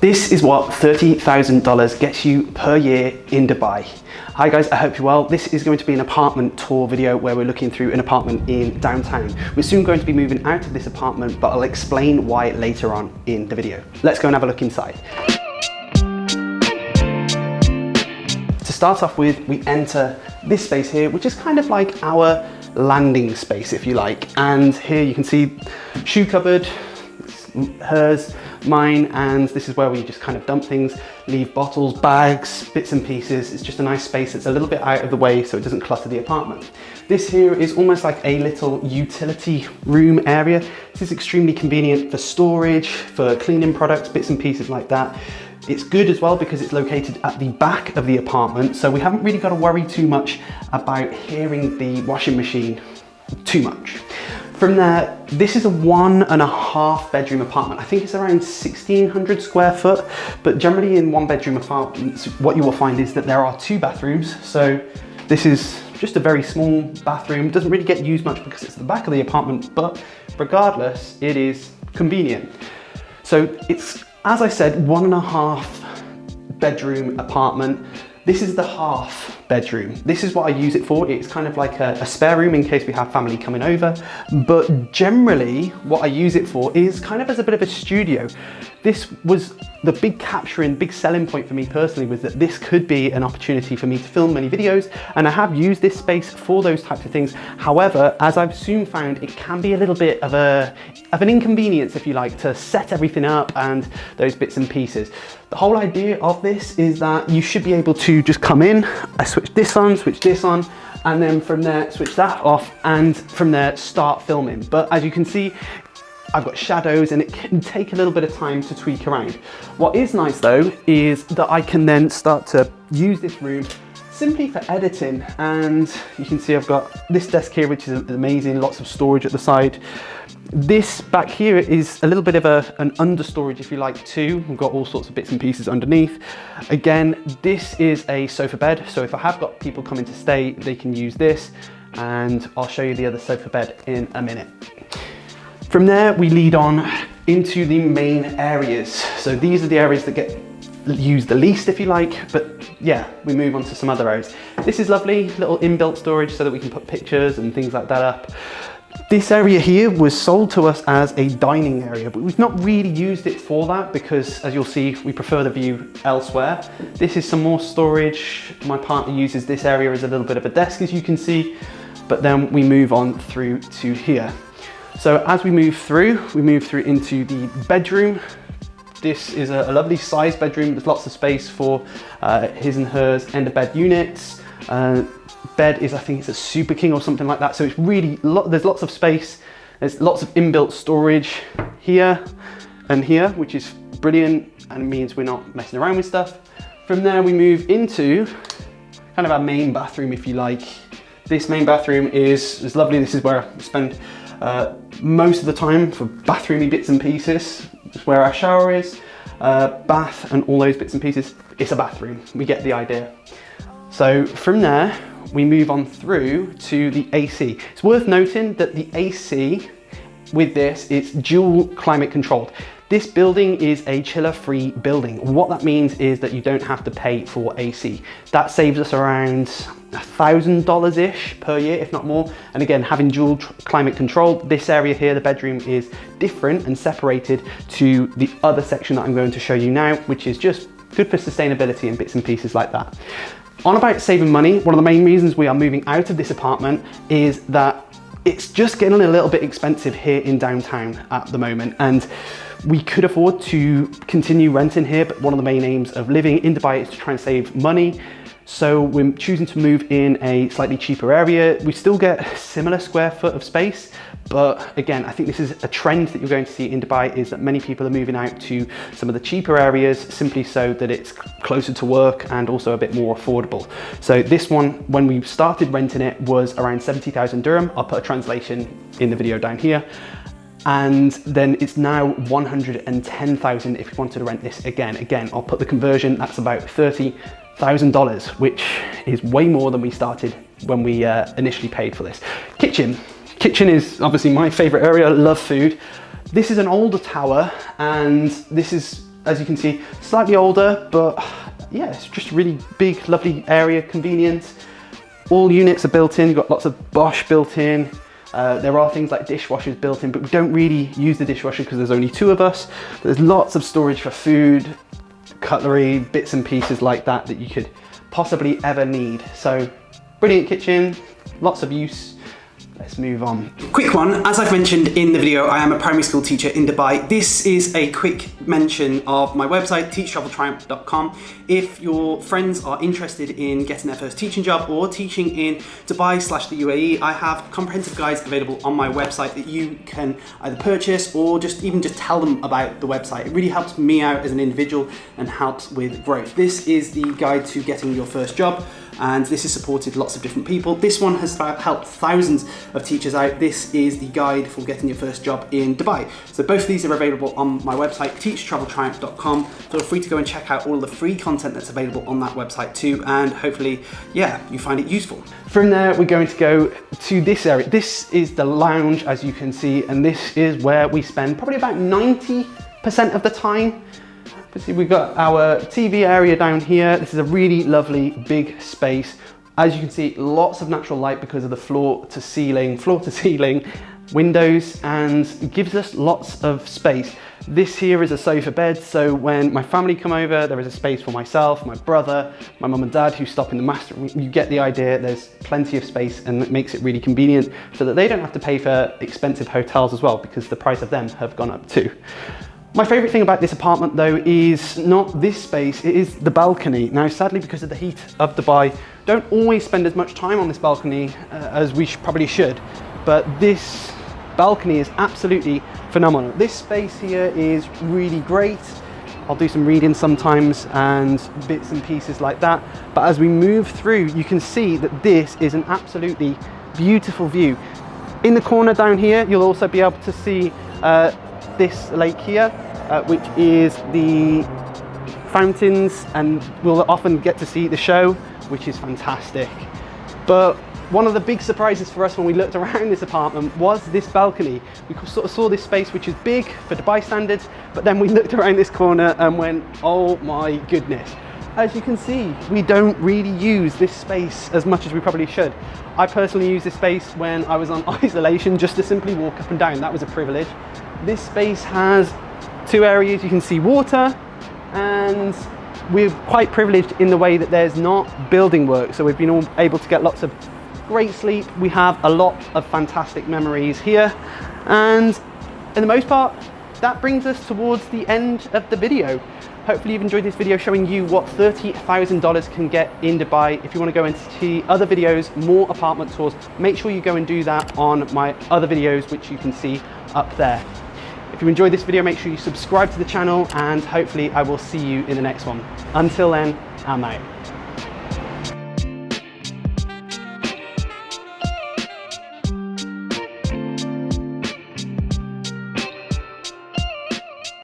This is what $30,000 gets you per year in Dubai. Hi guys, I hope you're well. This is going to be an apartment tour video where we're looking through an apartment in downtown. We're soon going to be moving out of this apartment, but I'll explain why later on in the video. Let's go and have a look inside. To start off with, we enter this space here, which is kind of like our landing space, if you like. And here you can see shoe cupboard, hers, mine, and this is where we just kind of dump things, leave bottles, bags, bits and pieces. It's just a nice space that's a little bit out of the way so it doesn't clutter the apartment. This here is almost like a little utility room area. This is extremely convenient for storage, for cleaning products, bits and pieces like that. It's good as well because it's located at the back of the apartment, so we haven't really got to worry too much about hearing the washing machine too much. From there, this is a 1.5 bedroom apartment. I think it's around 1,600 square foot, but generally in 1 bedroom apartments, what you will find is that there are 2 bathrooms. So this is just a very small bathroom. It doesn't really get used much because it's the back of the apartment, but regardless, it is convenient. So it's, as I said, 1.5 bedroom apartment. This is the half bedroom. This is what I use it for. It's kind of like a spare room in case we have family coming over. But generally, what I use it for is kind of as a bit of a studio. This was the big selling point for me personally, was that this could be an opportunity for me to film many videos, and I have used this space for those types of things. However, as I've soon found, it can be a little bit of an inconvenience, if you like, to set everything up and those bits and pieces. The whole idea of this is that you should be able to just come in, I switch this on, and then from there switch that off, and from there start filming. But as you can see, I've got shadows and it can take a little bit of time to tweak around. What is nice though is that I can then start to use this room simply for editing, and you can see I've got this desk here, which is amazing, lots of storage at the side. This back here is a little bit of an understorage, if you like, too. We've got all sorts of bits and pieces underneath. Again, this is a sofa bed, so if I have got people coming to stay, they can use this, and I'll show you the other sofa bed in a minute. From there, we lead on into the main areas. So these are the areas that get used the least, if you like, but yeah, we move on to some other areas. This is lovely, little inbuilt storage so that we can put pictures and things like that up. This area here was sold to us as a dining area, but we've not really used it for that because, as you'll see, we prefer the view elsewhere. This is some more storage. My partner uses this area as a little bit of a desk, as you can see, but then we move on through to here. So as we move through into the bedroom. This is a lovely sized bedroom. There's lots of space for his and hers end of bed units. Bed is, I think it's a Super King or something like that. So it's really, there's lots of space. There's lots of inbuilt storage here and here, which is brilliant, and it means we're not messing around with stuff. From there, we move into kind of our main bathroom, if you like. This main bathroom is lovely. This is where I spend most of the time for bathroomy bits and pieces. It's where our shower is, bath and all those bits and pieces. It's a bathroom, we get the idea. So from there, we move on through to the AC. It's worth noting that the AC with this, it's dual climate controlled. This building is a chiller-free building. What that means is that you don't have to pay for AC. That saves us around $1,000-ish per year, if not more. And again, having dual climate control, this area here, the bedroom, is different and separated to the other section that I'm going to show you now, which is just good for sustainability and bits and pieces like that. On about saving money, one of the main reasons we are moving out of this apartment is that it's just getting a little bit expensive here in downtown at the moment, and we could afford to continue renting here, but one of the main aims of living in Dubai is to try and save money. So we're choosing to move in a slightly cheaper area. We still get similar square foot of space, but again, I think this is a trend that you're going to see in Dubai, is that many people are moving out to some of the cheaper areas simply so that it's closer to work and also a bit more affordable. So this one, when we started renting it, was around 70,000 dirham. I'll put a translation in the video down here. And then it's now 110,000 if you wanted to rent this again. Again, I'll put the conversion, that's about $30,000, which is way more than we started when we initially paid for this. Kitchen is obviously my favorite area. I love food. This is an older tower, and this is as you can see, slightly older, but yeah, it's just a really big, lovely area, convenient. All units are built in, you've got lots of Bosch built in. There are things like dishwashers built in, but we don't really use the dishwasher because there's only 2 of us. There's lots of storage for food, cutlery, bits and pieces like that that you could possibly ever need. So brilliant kitchen, lots of use. Let's move on. Quick one, as I've mentioned in the video, I am a primary school teacher in Dubai. This is a quick mention of my website, Teachtraveltriumph.com. If your friends are interested in getting their first teaching job or teaching in Dubai/the UAE, I have comprehensive guides available on my website that you can either purchase or just tell them about the website. It really helps me out as an individual and helps with growth. This is the guide to getting your first job, and this has supported lots of different people. This one has helped thousands of teachers out. This is the guide for getting your first job in Dubai. So both of these are available on my website, Teachtraveltriumph.com. Feel free to go and check out all of the free content that's available on that website too, and hopefully, yeah, you find it useful. From there, we're going to go to this area. This is the lounge, as you can see, and this is where we spend probably about 90% of the time. We've got our TV area down here. This is a really lovely big space. As you can see, lots of natural light because of the floor to ceiling windows, and it gives us lots of space. This here is a sofa bed, so when my family come over, there is a space for myself, my brother, my mum and dad who stop in the master room. You get the idea. There's plenty of space, and it makes it really convenient so that they don't have to pay for expensive hotels as well, because the price of them have gone up too. My favourite thing about this apartment though is not this space, it is the balcony. Now sadly, because of the heat of Dubai, don't always spend as much time on this balcony as we probably should, but this balcony is absolutely phenomenal. This space here is really great. I'll do some reading sometimes and bits and pieces like that, but as we move through, you can see that this is an absolutely beautiful view. In the corner down here, you'll also be able to see this lake here, which is the fountains, and we'll often get to see the show, which is fantastic. But one of the big surprises for us when we looked around this apartment was this balcony. We sort of saw this space, which is big for Dubai standards, but then we looked around this corner and went, oh my goodness. As you can see, we don't really use this space as much as we probably should. I personally use this space when I was on isolation, just to simply walk up and down. That was a privilege. This space has 2 areas. You can see water, and we're quite privileged in the way that there's not building work, so we've been able to get lots of great sleep. We have a lot of fantastic memories here, and in the most part, that brings us towards the end of the video. Hopefully you've enjoyed this video showing you what $30,000 can get in Dubai. If you want to go and see other videos, more apartment tours, make sure you go and do that on my other videos, which you can see up there. If you enjoyed this video, make sure you subscribe to the channel, and hopefully I will see you in the next one. Until then, I'm out.